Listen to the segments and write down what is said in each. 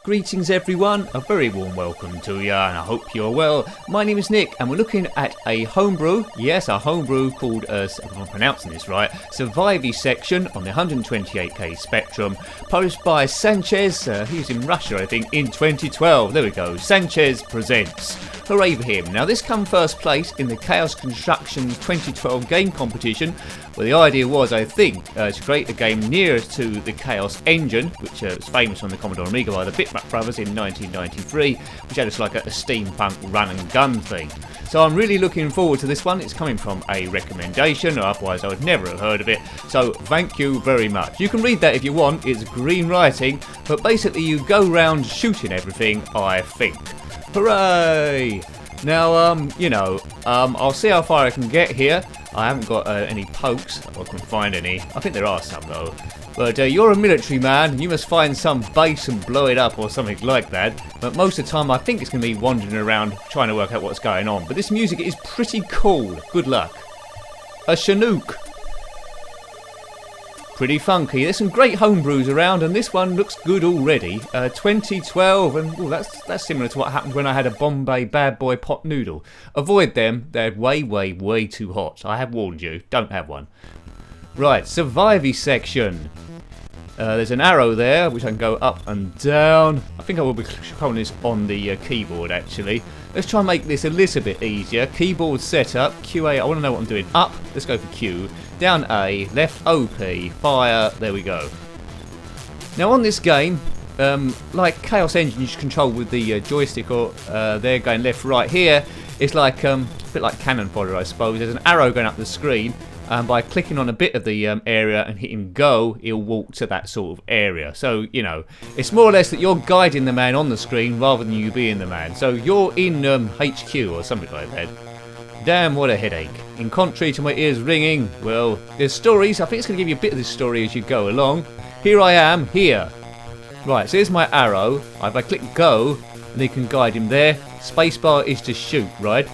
Greetings everyone, a very warm welcome to you and I hope you're well. My name is Nick and we're looking at a homebrew, yes a homebrew called, if I'm pronouncing this right, Survivisection on the 128k Spectrum, published by Sanchez, he was in Russia I think, in 2012. There we go, Sanchez presents. Hooray for him. Now this come first place in the Chaos Construction 2012 game competition, where the idea was, I think, to create a game nearer to the Chaos engine, which was famous on the Commodore Amiga by the Bitmap brothers in 1993, which had us like a steampunk run and gun thing. So I'm really looking forward to this one. It's coming from a recommendation, or otherwise I would never have heard of it. So thank you very much. You can read that if you want, it's green writing, but basically you go round shooting everything, I think. Hooray! Now, I'll see how far I can get here. I haven't got any pokes, if I can find any. I think there are some though. But you're a military man, and you must find some base and blow it up or something like that. But most of the time I think it's going to be wandering around trying to work out what's going on. But this music is pretty cool. Good luck. A Chinook. Pretty funky. There's some great homebrews around, and this one looks good already. 2012, and ooh, that's similar to what happened when I had a Bombay Bad Boy pot noodle. Avoid them; they're way too hot. I have warned you. Don't have one. Right, Survivisection. There's an arrow there, which I can go up and down. I think I will be controlling this on the keyboard, actually. Let's try and make this a little bit easier. Keyboard setup, QA, I want to know what I'm doing. Up, let's go for Q. Down A, left OP, fire, there we go. Now on this game, like Chaos Engine, you should control with the joystick, or they're going left, right. Here, it's like a bit like cannon fodder, I suppose. There's an arrow going up the screen. By clicking on a bit of the area and hitting go, he'll walk to that sort of area. So, you know, it's more or less that you're guiding the man on the screen rather than you being the man. So you're in HQ or something like that. Damn, what a headache. In contrary to my ears ringing, well, there's stories. I think it's going to give you a bit of this story as you go along. Here I am, here. Right, so here's my arrow. If I click go, and you can guide him there. Spacebar is to shoot, right?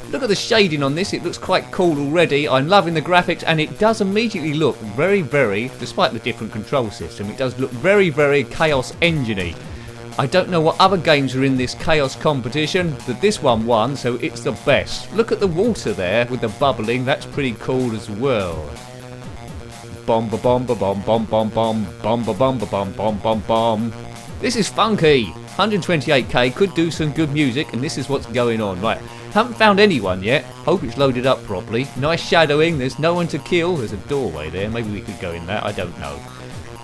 Look at the shading on this, it looks quite cool already. I'm loving the graphics, and it does immediately look very, despite the different control system, it does look very Chaos Engine-y. I don't know what other games are in this Chaos competition, but this one won, so it's the best. Look at the water there with the bubbling, that's pretty cool as well. Bomb ba bomb ba bomb bomb bomb bomb bomb ba bomb ba bomb bomb bomb bomb. This is funky. 128k could do some good music, and this is what's going on. Right. Haven't found anyone yet. Hope it's loaded up properly. Nice shadowing. There's no one to kill. There's a doorway there. Maybe we could go in that. I don't know.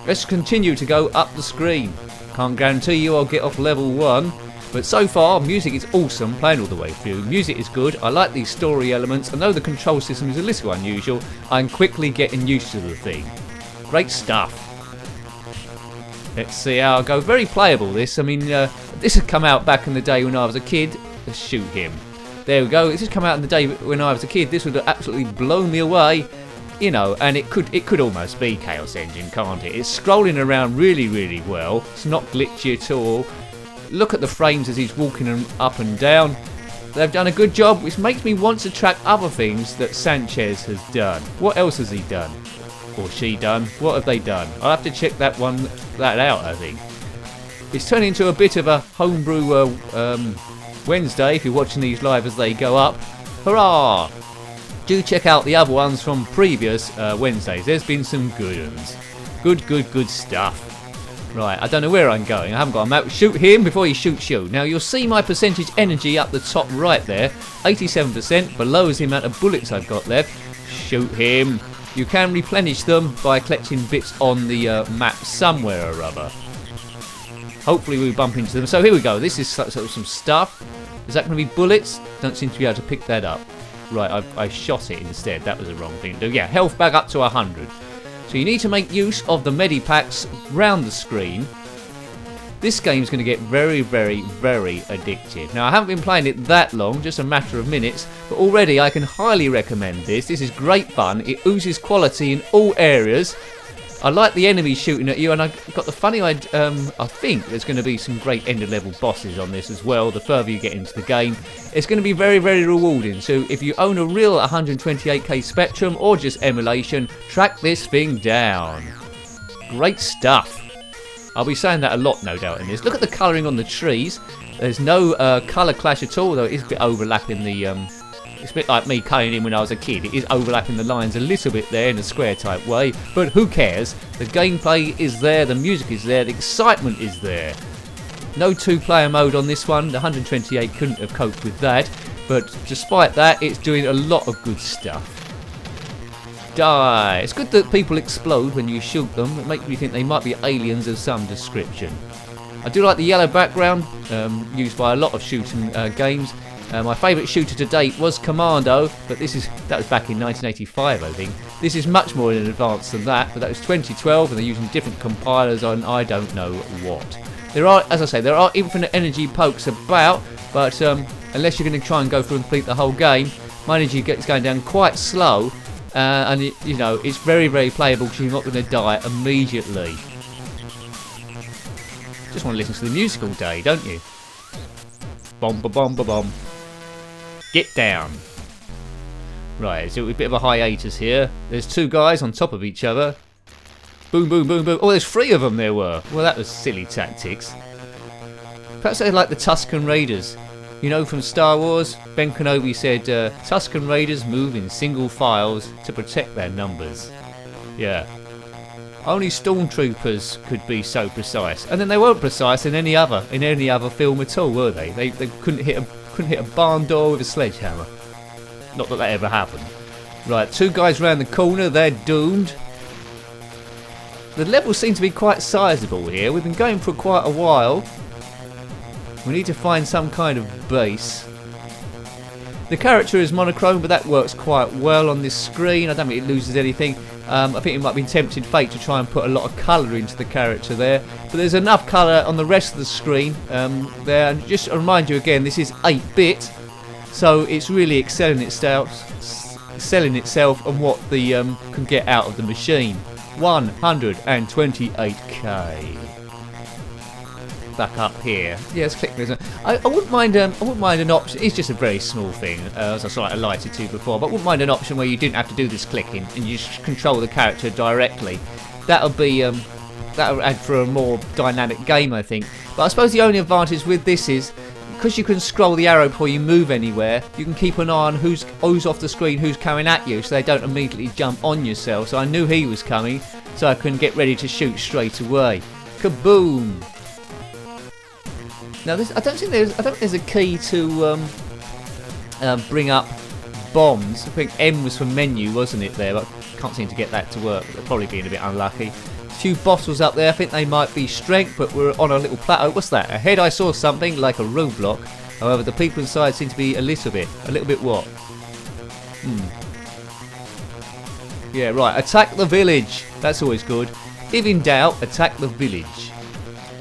Let's continue to go up the screen. Can't guarantee you I'll get off level 1. But so far, music is awesome. Playing all the way through. Music is good. I like these story elements. I know the control system is a little unusual. I'm quickly getting used to the thing. Great stuff. Let's see how I go. Very playable, this. I mean, this had come out back in the day when I was a kid. Let's shoot him. There we go. This has come out in the day when I was a kid. This would have absolutely blown me away, you know. And it could almost be Chaos Engine, can't it? It's scrolling around really well. It's not glitchy at all. Look at the frames as he's walking up and down. They've done a good job, which makes me want to track other things that Sanchez has done. What else has he done, or she done? What have they done? I'll have to check that out. I think it's turning into a bit of a homebrew Wednesday if you're watching these live as they go up. Hurrah! Do check out the other ones from previous Wednesdays. There's been some good ones. Good stuff. Right, I don't know where I'm going. I haven't got a map. Shoot him before he shoots you. Now you'll see my percentage energy up the top right there. 87%, below is the amount of bullets I've got left. Shoot him. You can replenish them by collecting bits on the map somewhere or other. Hopefully we bump into them. So here we go. This is sort of some stuff. Is that going to be bullets? Don't seem to be able to pick that up. Right, I shot it instead. That was the wrong thing to do. Yeah, health back up to 100. So you need to make use of the medipacks round the screen. This game's going to get very addictive. Now I haven't been playing it that long, just a matter of minutes, but already I can highly recommend this. This is great fun. It oozes quality in all areas. I like the enemies shooting at you, and I got the funny idea, I think there's going to be some great end-of-level bosses on this as well, the further you get into the game. It's going to be very rewarding, so if you own a real 128k Spectrum, or just emulation, track this thing down. Great stuff. I'll be saying that a lot, no doubt, in this. Look at the colouring on the trees. There's no colour clash at all, though it is a bit overlapping the... it's a bit like me colouring in when I was a kid. It is overlapping the lines a little bit there in a square type way, but who cares? The gameplay is there, the music is there, the excitement is there. No 2-player mode on this one. The 128 couldn't have coped with that, but despite that, it's doing a lot of good stuff. Die. It's good that people explode when you shoot them. It makes me think they might be aliens of some description. I do like the yellow background, used by a lot of shooting games. My favourite shooter to date was Commando, but that was back in 1985, I think. This is much more in advance than that, but that was 2012, and they're using different compilers on I don't know what. There are, as I say, there are infinite energy pokes about, but unless you're going to try and go through and complete the whole game, my energy gets going down quite slow. And you know, it's very, very playable because you're not going to die immediately. Just want to listen to the music all day, don't you? Bomb, ba bomb, ba bomb. Get down. Right, so a bit of a hiatus here. There's 2 guys on top of each other. Boom, boom, boom, boom. Oh, there's 3 of them there were. Well, that was silly tactics. Perhaps they're like the Tusken Raiders. You know, from Star Wars, Ben Kenobi said, Tusken Raiders move in single files to protect their numbers. Yeah. Only stormtroopers could be so precise. And then they weren't precise in any other film at all, were they? They couldn't hit a barn door with a sledgehammer. Not that ever happened. Right, 2 guys round the corner, they're doomed. The levels seem to be quite sizable here. We've been going for quite a while. We need to find some kind of base. The character is monochrome, but that works quite well on this screen. I don't think it loses anything. I think it might be tempted fate to try and put a lot of colour into the character there. But there's enough colour on the rest of the screen there. And just to remind you again, this is 8-bit. So it's really excelling itself on what the can get out of the machine. 128k. Back up here. Yeah, let's click this. I wouldn't mind an option. It's just a very small thing, as I sort of alluded to before. But I wouldn't mind an option where you didn't have to do this clicking and you just control the character directly. That would add for a more dynamic game, I think. But I suppose the only advantage with this is because you can scroll the arrow before you move anywhere. You can keep an eye on who's off the screen, who's coming at you, so they don't immediately jump on yourself. So I knew he was coming, so I can get ready to shoot straight away. Kaboom! Now I don't think there's a key to bring up bombs. I think M was for menu, wasn't it there? But can't seem to get that to work. They're probably being a bit unlucky. A few bottles up there. I think they might be strength, but we're on a little plateau. What's that? Ahead I saw something like a roadblock. However, the people inside seem to be a little bit what? Yeah, right. Attack the village. That's always good. If in doubt, attack the village.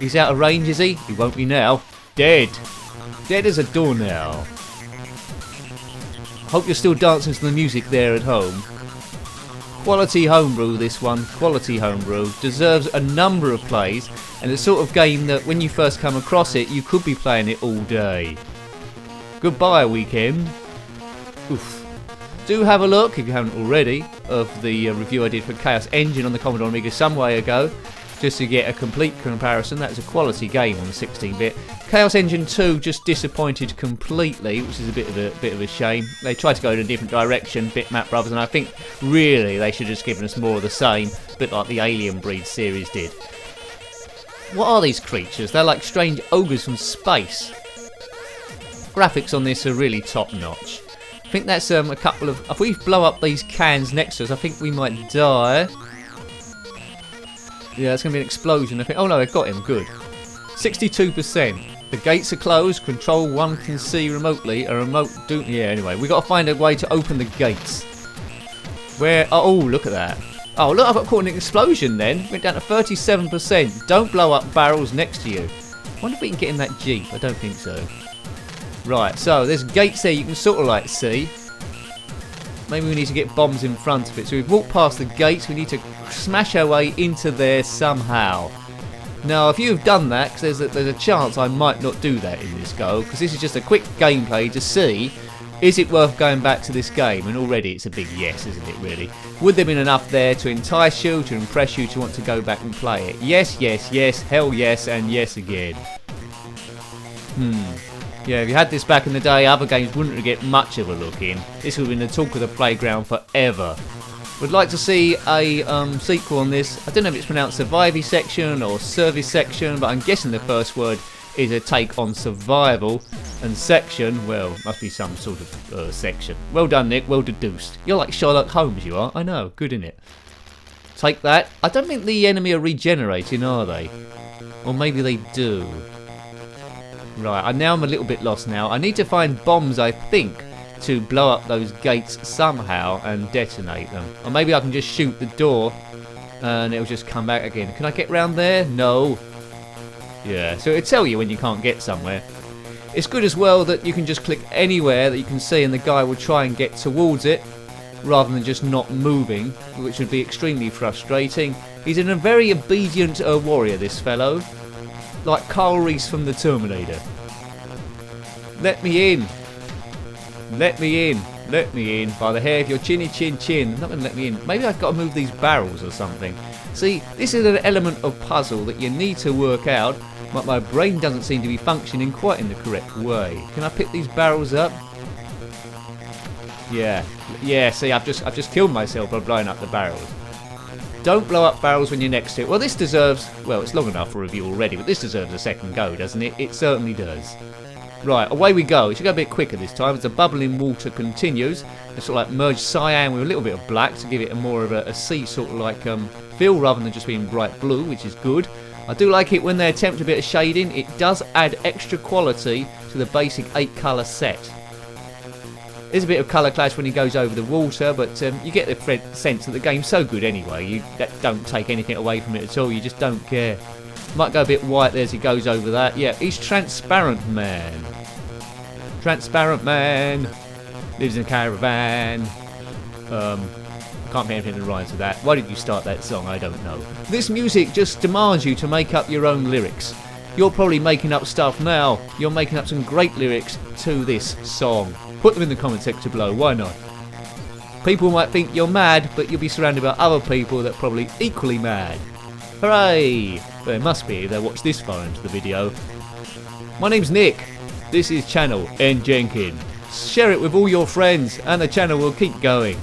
He's out of range, is he? He won't be now. Dead. Dead as a doornail. Hope you're still dancing to the music there at home. Quality homebrew, this one. Quality homebrew. Deserves a number of plays, and it's the sort of game that when you first come across it, you could be playing it all day. Goodbye, weekend. Oof. Do have a look, if you haven't already, of the review I did for Chaos Engine on the Commodore Amiga some way ago, just to get a complete comparison. That's a quality game on the 16-bit. Chaos Engine 2 just disappointed completely, which is a bit of a shame. They tried to go in a different direction, Bitmap Brothers, and I think really they should have just given us more of the same, a bit like the Alien Breed series did. What are these creatures? They're like strange ogres from space. Graphics on this are really top-notch. I think that's a couple of... If we blow up these cans next to us, I think we might die. Yeah, it's going to be an explosion. I think. Oh no, they've got him. Good. 62%. The gates are closed. Control 1 can see remotely. A remote do... Yeah, anyway. We've got to find a way to open the gates. Where... Oh, look at that. Oh, look, I've got caught in an explosion then. Went down to 37%. Don't blow up barrels next to you. I wonder if we can get in that Jeep. I don't think so. Right, so there's gates there you can sort of like see. Maybe we need to get bombs in front of it. So we've walked past the gates. We need to smash our way into there somehow. Now, if you've done that, because there's a chance I might not do that in this go, because this is just a quick gameplay to see Is it worth going back to this game? And already it's a big yes, isn't it, really? Would there have been enough there to entice you, to impress you, to want to go back and play it? Yes, yes, yes, hell yes, and yes again. Yeah, if you had this back in the day, other games wouldn't get much of a look in. This would have been the talk of the playground forever. Would like to see a sequel on this. I don't know if it's pronounced Survivisection or Survisection, but I'm guessing the first word is a take on survival, and section, well, must be some sort of section. Well done, Nick, well deduced. You're like Sherlock Holmes, you are. I know, good innit? Take that. I don't think the enemy are regenerating, are they? Or maybe they do. Right, now I'm a little bit lost now. I need to find bombs, I think, to blow up those gates somehow and detonate them. Or maybe I can just shoot the door and it'll just come back again. Can I get round there? No. Yeah, so it'll tell you when you can't get somewhere. It's good as well that you can just click anywhere that you can see and the guy will try and get towards it rather than just not moving, which would be extremely frustrating. He's a very obedient warrior, this fellow. Like Carl Reese from the Terminator. Let me in. Let me in. Let me in. By the hair of your chinny chin chin. Not going to let me in. Maybe I've got to move these barrels or something. See, this is an element of puzzle that you need to work out, but my brain doesn't seem to be functioning quite in the correct way. Can I pick these barrels up? Yeah. Yeah, see, I've just killed myself by blowing up the barrels. Don't blow up barrels when you're next to it. Well, this deserves... Well, it's long enough for review already, but this deserves a second go, doesn't it? It certainly does. Right, away we go. It should go a bit quicker this time as the bubbling water continues. It's sort of like merged cyan with a little bit of black to give it a more of a sea sort of like feel rather than just being bright blue, which is good. I do like it when they attempt a bit of shading. It does add extra quality to the basic 8 colour set. There's a bit of colour clash when he goes over the water, but you get the sense that the game's so good anyway. You don't take anything away from it at all. You just don't care. Might go a bit white there as he goes over that. Yeah, he's transparent man. Transparent man. Lives in a caravan. Can't think anything that rhymes with that. Why did you start that song? I don't know. This music just demands you to make up your own lyrics. You're probably making up stuff now. You're making up some great lyrics to this song. Put them in the comment section below, why not? People might think you're mad, but you'll be surrounded by other people that are probably equally mad. Hooray! Well, it must be if they watch this far into the video. My name's Nick. This is Channel Jenkins. Share it with all your friends and the channel will keep going.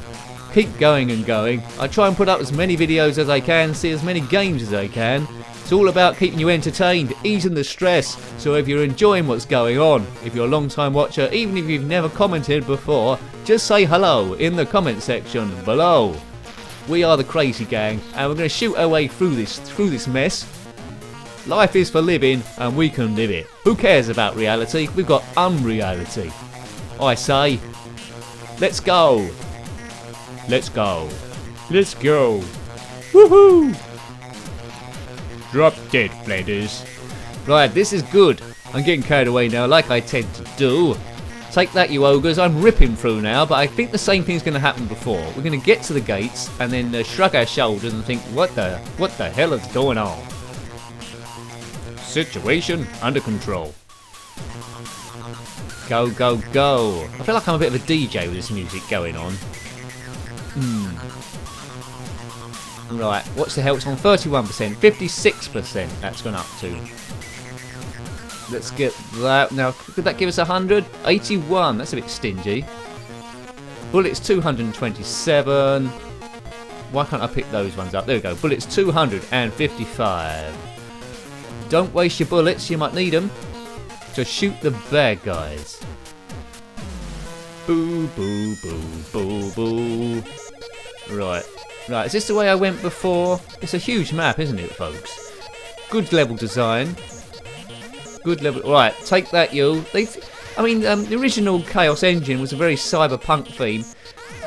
Keep going and going. I try and put up as many videos as I can, see as many games as I can. It's all about keeping you entertained, easing the stress. So if you're enjoying what's going on, if you're a long time watcher, even if you've never commented before, just say hello in the comment section below. We are the Crazy Gang and we're going to shoot our way through this mess. Life is for living and we can live it. Who cares about reality? We've got unreality. I say, let's go. Let's go. Let's go. Woohoo! Drop dead, Flanders. Right, this is good. I'm getting carried away now, like I tend to do. Take that, you ogres. I'm ripping through now, but I think the same thing's going to happen before. We're going to get to the gates and then shrug our shoulders and think, what the hell is going on? Situation under control. Go, go, go. I feel like I'm a bit of a DJ with this music going on. Right, what's the hell? It's on 31%, 56% that's gone up to. Let's get that. Now, could that give us 100? 81, that's a bit stingy. Bullets 227. Why can't I pick those ones up? There we go, bullets 255. Don't waste your bullets, you might need them. Just shoot the bad guys. Boo, boo, boo, boo, boo. Right. Right, is this the way I went before? It's a huge map, isn't it, folks? Good level design. Good level... Right, take that, you. The original Chaos Engine was a very cyberpunk theme.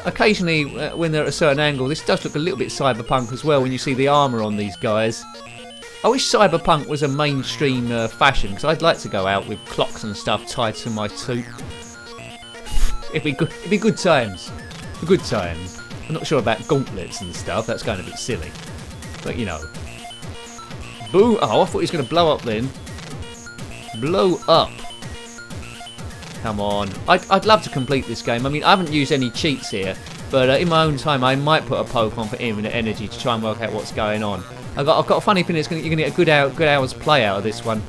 Occasionally, when they're at a certain angle, this does look a little bit cyberpunk as well when you see the armour on these guys. I wish cyberpunk was a mainstream fashion, because I'd like to go out with clocks and stuff tied to my suit. It'd be good times. Good times. I'm not sure about gauntlets and stuff, that's going a bit silly. But you know. Boo! Oh, I thought he was going to blow up then. Blow up. Come on. I'd love to complete this game. I mean, I haven't used any cheats here, but in my own time, I might put a poke on for infinite energy to try and work out what's going on. I've got a funny feeling you're going to get a good hour's play out of this one.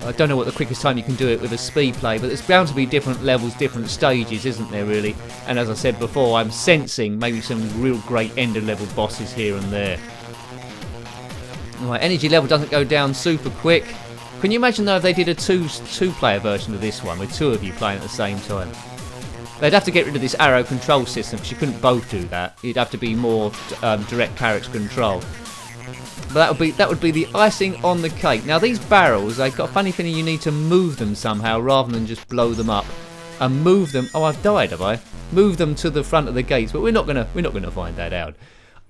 I don't know what the quickest time you can do it with a speed play, but there's bound to be different levels, different stages, isn't there, really? And as I said before, I'm sensing maybe some real great end-of-level bosses here and there. Right, energy level doesn't go down super quick. Can you imagine, though, if they did a two-player version of this one, with two of you playing at the same time? They'd have to get rid of this arrow control system, because you couldn't both do that. You'd have to be more direct character control. But that would be the icing on the cake. Now these barrels, I've got a funny feeling you need to move them somehow rather than just blow them up and move them. Oh, I've died, have I? Move them to the front of the gates, but we're not gonna find that out.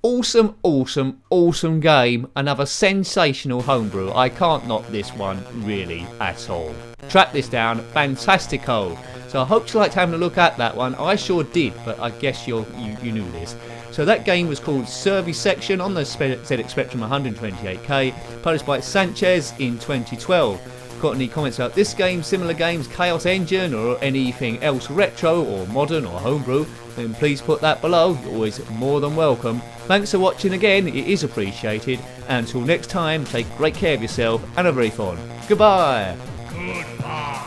Awesome, awesome, awesome game. Another sensational homebrew. I can't knock this one really at all. Track this down, fantastico. So I hope you liked having a look at that one. I sure did, but I guess you knew this. So that game was called Survivisection on the zxspectrum 128K, published by Sanchez in 2012. Got any comments about this game, similar games, Chaos Engine, or anything else retro or modern or homebrew, then please put that below. You're always more than welcome. Thanks for watching again, it is appreciated. And until next time, take great care of yourself and have very fun. Goodbye. Goodbye.